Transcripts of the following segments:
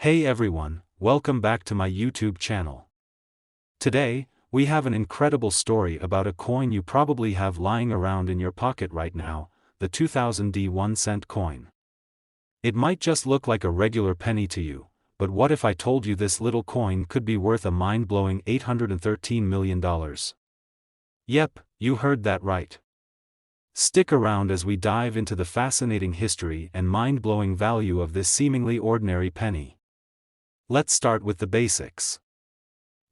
Hey everyone, welcome back to my YouTube channel. Today, we have an incredible story about a coin you probably have lying around in your pocket right now, the 2000D 1-cent coin. It might just look like a regular penny to you, but what if I told you this little coin could be worth a mind-blowing $813 million? Yep, you heard that right. Stick around as we dive into the fascinating history and mind-blowing value of this seemingly ordinary penny. Let's start with the basics.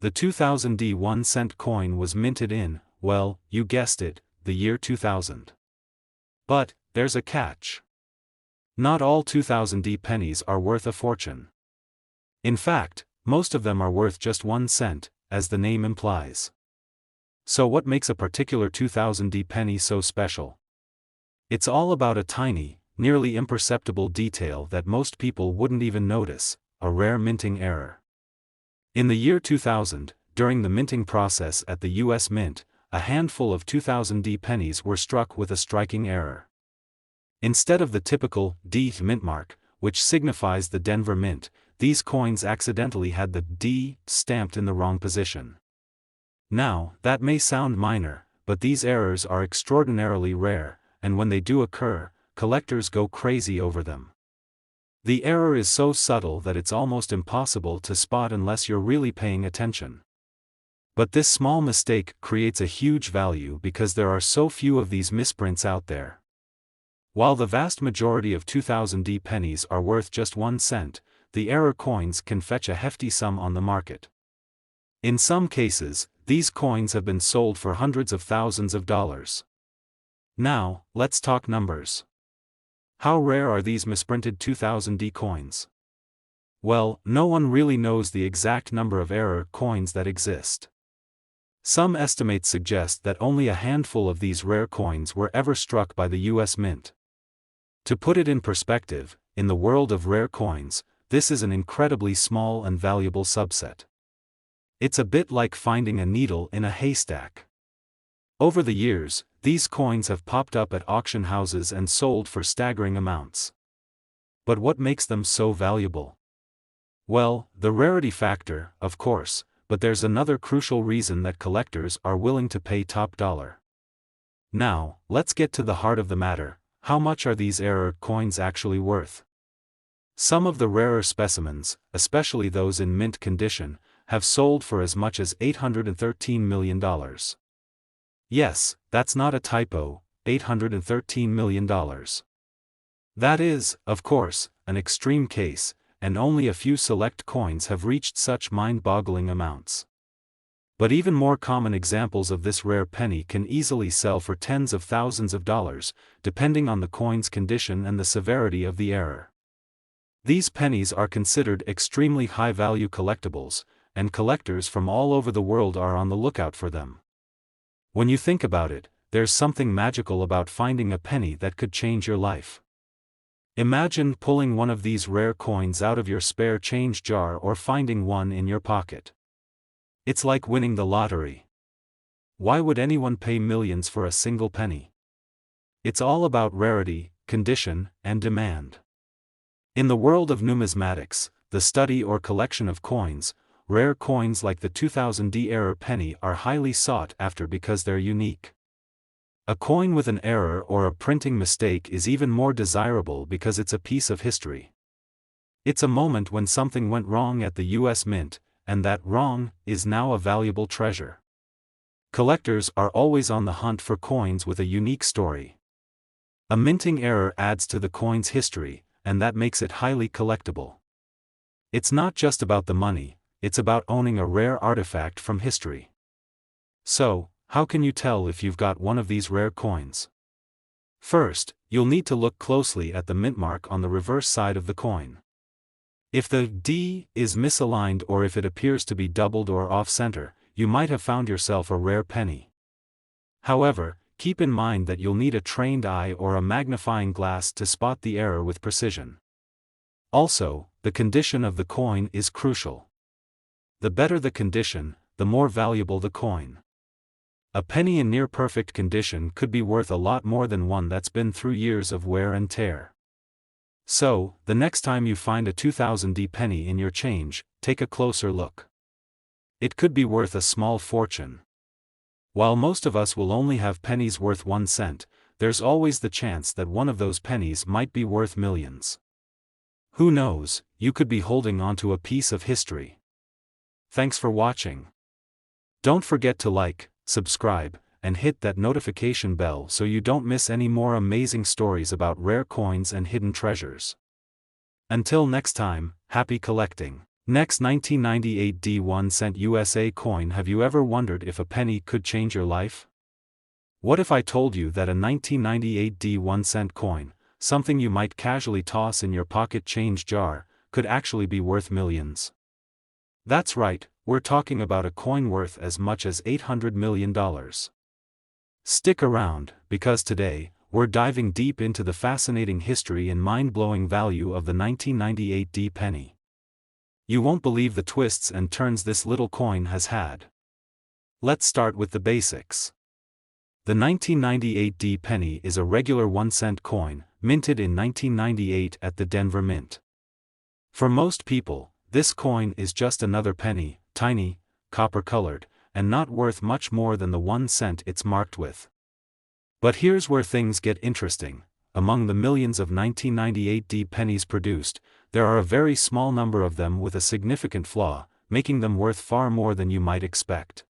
The 2000D 1-cent coin was minted in, well, you guessed it, the year 2000. But, there's a catch. Not all 2000D pennies are worth a fortune. In fact, most of them are worth just 1 cent, as the name implies. So what makes a particular 2000D penny so special? It's all about a tiny, nearly imperceptible detail that most people wouldn't even notice: a rare minting error. In the year 2000, during the minting process at the US Mint, a handful of 2000D pennies were struck with a striking error. Instead of the typical D mint mark, which signifies the Denver Mint, these coins accidentally had the D stamped in the wrong position. Now, that may sound minor, but these errors are extraordinarily rare, and when they do occur, collectors go crazy over them. The error is so subtle that it's almost impossible to spot unless you're really paying attention. But this small mistake creates a huge value because there are so few of these misprints out there. While the vast majority of 2000D pennies are worth just 1 cent, the error coins can fetch a hefty sum on the market. In some cases, these coins have been sold for hundreds of thousands of dollars. Now, let's talk numbers. How rare are these misprinted 2000D coins? Well, no one really knows the exact number of error coins that exist. Some estimates suggest that only a handful of these rare coins were ever struck by the US Mint. To put it in perspective, in the world of rare coins, this is an incredibly small and valuable subset. It's a bit like finding a needle in a haystack. Over the years, these coins have popped up at auction houses and sold for staggering amounts. But what makes them so valuable? Well, the rarity factor, of course, but there's another crucial reason that collectors are willing to pay top dollar. Now, let's get to the heart of the matter: how much are these error coins actually worth? Some of the rarer specimens, especially those in mint condition, have sold for as much as $813 million. Yes, that's not a typo, $813 million. That is, of course, an extreme case, and only a few select coins have reached such mind-boggling amounts. But even more common examples of this rare penny can easily sell for tens of thousands of dollars, depending on the coin's condition and the severity of the error. These pennies are considered extremely high-value collectibles, and collectors from all over the world are on the lookout for them. When you think about it, there's something magical about finding a penny that could change your life. Imagine pulling one of these rare coins out of your spare change jar or finding one in your pocket. It's like winning the lottery. Why would anyone pay millions for a single penny? It's all about rarity, condition, and demand. In the world of numismatics, the study or collection of coins, rare coins like the 2000D error penny are highly sought after because they're unique. A coin with an error or a printing mistake is even more desirable because it's a piece of history. It's a moment when something went wrong at the US Mint, and that wrong is now a valuable treasure. Collectors are always on the hunt for coins with a unique story. A minting error adds to the coin's history, and that makes it highly collectible. It's not just about the money, it's about owning a rare artifact from history. So, how can you tell if you've got one of these rare coins? First, you'll need to look closely at the mint mark on the reverse side of the coin. If the D is misaligned or if it appears to be doubled or off-center, you might have found yourself a rare penny. However, keep in mind that you'll need a trained eye or a magnifying glass to spot the error with precision. Also, the condition of the coin is crucial. The better the condition, the more valuable the coin. A penny in near-perfect condition could be worth a lot more than one that's been through years of wear and tear. So, the next time you find a 2000D penny in your change, take a closer look. It could be worth a small fortune. While most of us will only have pennies worth 1 cent, there's always the chance that one of those pennies might be worth millions. Who knows, you could be holding onto a piece of history. Thanks for watching. Don't forget to like, subscribe, and hit that notification bell so you don't miss any more amazing stories about rare coins and hidden treasures. Until next time, happy collecting. Next 1998 1 cent USA coin. Have you ever wondered if a penny could change your life? What if I told you that a 1998 1 cent coin, something you might casually toss in your pocket change jar, could actually be worth millions? That's right, we're talking about a coin worth as much as $800 million. Stick around, because today, we're diving deep into the fascinating history and mind-blowing value of the 1998 penny. You won't believe the twists and turns this little coin has had. Let's start with the basics. The 1998 penny is a regular 1 cent coin, minted in 1998 at the Denver Mint. For most people, this coin is just another penny, tiny, copper-colored, and not worth much more than the 1 cent it's marked with. But here's where things get interesting. Among the millions of 1998 pennies produced, there are a very small number of them with a significant flaw, making them worth far more than you might expect.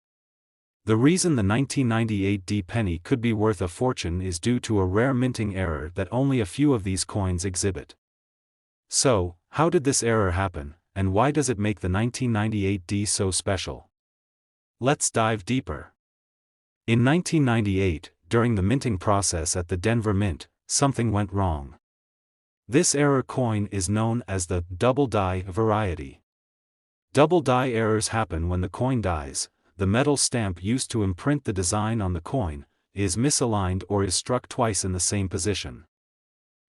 The reason the 1998 penny could be worth a fortune is due to a rare minting error that only a few of these coins exhibit. So, how did this error happen, and why does it make the 1998 so special? Let's dive deeper. In 1998, during the minting process at the Denver Mint, something went wrong. This error coin is known as the double die variety. Double die errors happen when the coin dies. The metal stamp used to imprint the design on the coin is misaligned or is struck twice in the same position.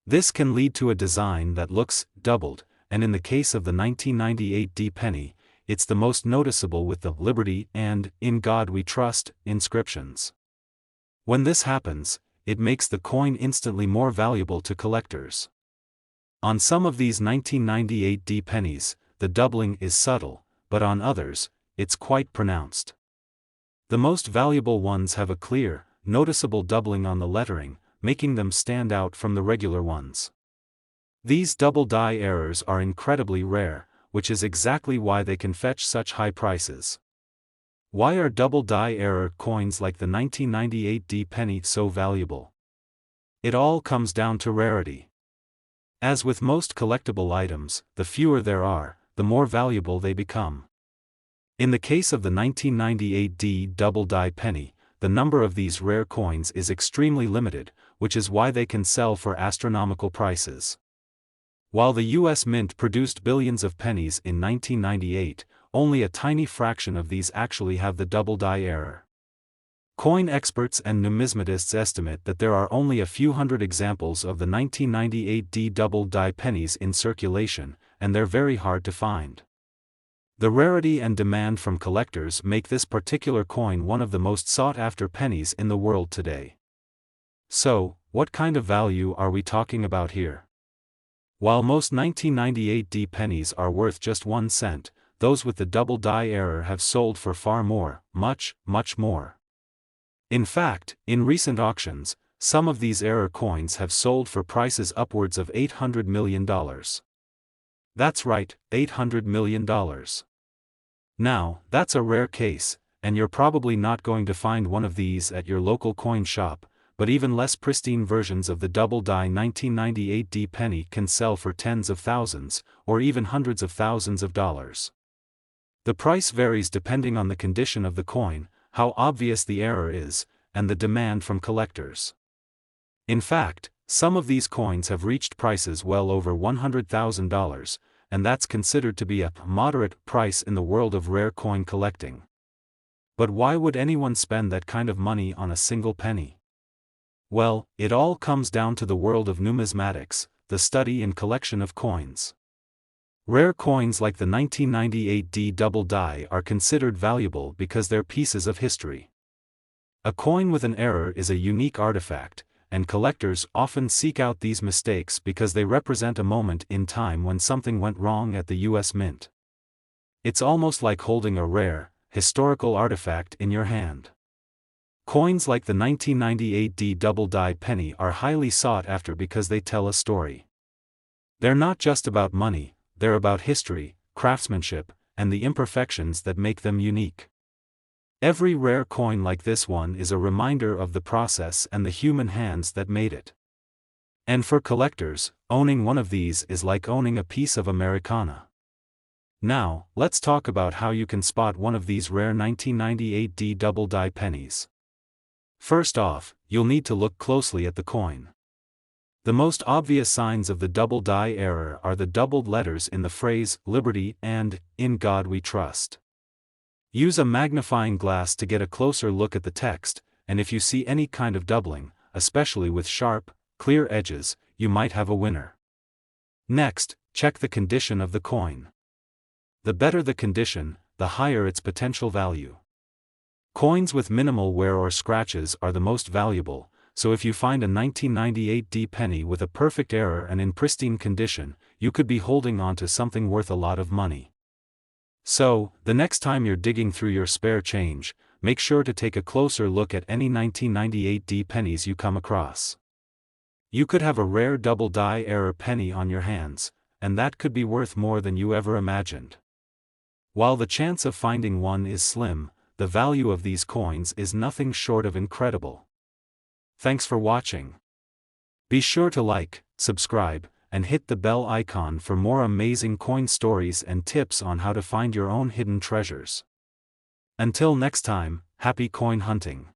This can lead to a design that looks doubled, and in the case of the 1998 penny, it's the most noticeable with the Liberty and In God We Trust inscriptions. When this happens, it makes the coin instantly more valuable to collectors. On some of these 1998 pennies, the doubling is subtle, but on others, it's quite pronounced. The most valuable ones have a clear, noticeable doubling on the lettering, making them stand out from the regular ones. These double die errors are incredibly rare, which is exactly why they can fetch such high prices. Why are double die error coins like the 1998 penny so valuable? It all comes down to rarity. As with most collectible items, the fewer there are, the more valuable they become. In the case of the 1998 double die penny, the number of these rare coins is extremely limited, which is why they can sell for astronomical prices. While the US Mint produced billions of pennies in 1998, only a tiny fraction of these actually have the double die error. Coin experts and numismatists estimate that there are only a few hundred examples of the 1998 double die pennies in circulation, and they're very hard to find. The rarity and demand from collectors make this particular coin one of the most sought-after pennies in the world today. So, what kind of value are we talking about here? While most 1998 pennies are worth just 1 cent, those with the double die error have sold for far more, much, much more. In fact, in recent auctions, some of these error coins have sold for prices upwards of $800 million. That's right, $800 million. Now, that's a rare case, and you're probably not going to find one of these at your local coin shop, but even less pristine versions of the double die 1998 penny can sell for tens of thousands, or even hundreds of thousands of dollars. The price varies depending on the condition of the coin, how obvious the error is, and the demand from collectors. In fact, some of these coins have reached prices well over $100,000, and that's considered to be a moderate price in the world of rare coin collecting. But why would anyone spend that kind of money on a single penny? Well, it all comes down to the world of numismatics, the study and collection of coins. Rare coins like the 1998 double die are considered valuable because they're pieces of history. A coin with an error is a unique artifact, and collectors often seek out these mistakes because they represent a moment in time when something went wrong at the US Mint. It's almost like holding a rare, historical artifact in your hand. Coins like the 1998 D double die penny are highly sought after because they tell a story. They're not just about money, they're about history, craftsmanship, and the imperfections that make them unique. Every rare coin like this one is a reminder of the process and the human hands that made it. And for collectors, owning one of these is like owning a piece of Americana. Now, let's talk about how you can spot one of these rare 1998 D double die pennies. First off, you'll need to look closely at the coin. The most obvious signs of the double die error are the doubled letters in the phrase, "Liberty" and "In God We Trust." Use a magnifying glass to get a closer look at the text, and if you see any kind of doubling, especially with sharp, clear edges, you might have a winner. Next, check the condition of the coin. The better the condition, the higher its potential value. Coins with minimal wear or scratches are the most valuable, so if you find a 1998 D penny with a perfect error and in pristine condition, you could be holding on to something worth a lot of money. So, the next time you're digging through your spare change, make sure to take a closer look at any 1998 D pennies you come across. You could have a rare double die error penny on your hands, and that could be worth more than you ever imagined. While the chance of finding one is slim, the value of these coins is nothing short of incredible. Thanks for watching. Be sure to like, subscribe, and hit the bell icon for more amazing coin stories and tips on how to find your own hidden treasures. Until next time, happy coin hunting.